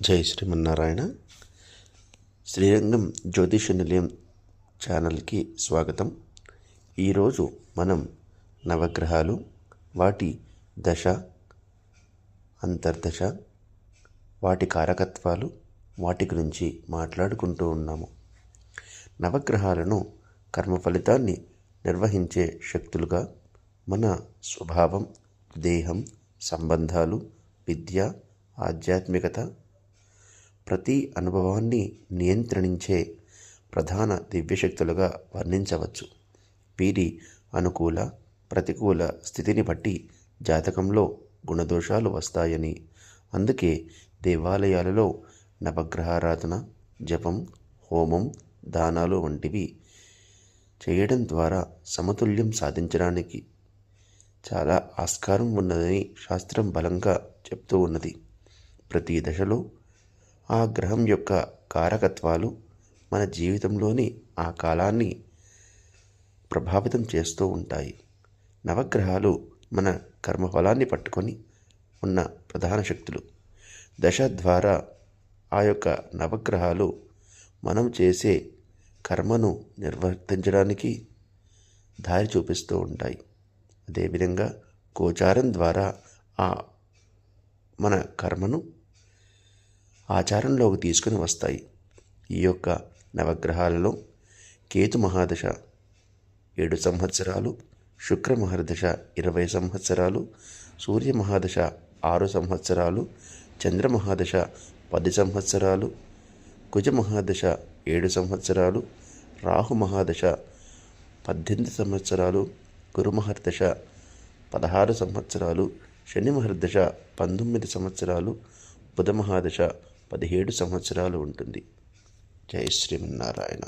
జై శ్రీమన్నారాయణ. శ్రీరంగం జ్యోతిష నిలయం ఛానల్కి స్వాగతం. ఈరోజు మనం నవగ్రహాలు, వాటి దశ, అంతర్దశ, వాటి కారకత్వాలు, వాటి గురించి మాట్లాడుకుంటూ ఉన్నాము. నవగ్రహాలను కర్మ ఫలితాన్ని నిర్వహించే శక్తులుగా మన స్వభావం, దేహం, సంబంధాలు, విద్య, ఆధ్యాత్మికత, ప్రతి అనుభవాన్ని నియంత్రించే ప్రధాన దివ్యశక్తులుగా వర్ణించవచ్చు. వీరి అనుకూల, ప్రతికూల స్థితిని బట్టి జాతకంలో గుణదోషాలు వస్తాయని, అందుకే దేవాలయాలలో నవగ్రహారాధన, జపం, హోమం, దానాలు వంటివి చేయడం ద్వారా సమతుల్యం సాధించడానికి చాలా ఆస్కారం ఉన్నదని శాస్త్రం బలంగా చెప్తూ ఉన్నది. ప్రతి దశలో ఆ గ్రహం యొక్క కారకత్వాలు మన జీవితంలోని ఆ కాలాన్ని ప్రభావితం చేస్తూ ఉంటాయి. నవగ్రహాలు మన కర్మఫలాన్ని పట్టుకొని ఉన్న ప్రధాన శక్తులు. దశ ద్వారా ఆ యొక్క నవగ్రహాలు మనం చేసే కర్మను నిర్వర్తించడానికి దారి చూపిస్తూ ఉంటాయి. అదేవిధంగా గోచారం ద్వారా ఆ మన కర్మను ఆచారంలోకి తీసుకుని వస్తాయి. ఈ యొక్క నవగ్రహాలలో కేతు మహాదశ 7 సంవత్సరాలు, శుక్ర మహాదశ 20 సంవత్సరాలు, సూర్య మహాదశ 6 సంవత్సరాలు, చంద్ర మహాదశ 10 సంవత్సరాలు, కుజ మహాదశ 7 సంవత్సరాలు, రాహు మహాదశ 18 సంవత్సరాలు, గురు మహర్దశ 16 సంవత్సరాలు, శని మహర్దశ 19 సంవత్సరాలు, బుధ మహాదశ 17 సంవత్సరాలు ఉంటుంది. జై శ్రీమన్నారాయణ.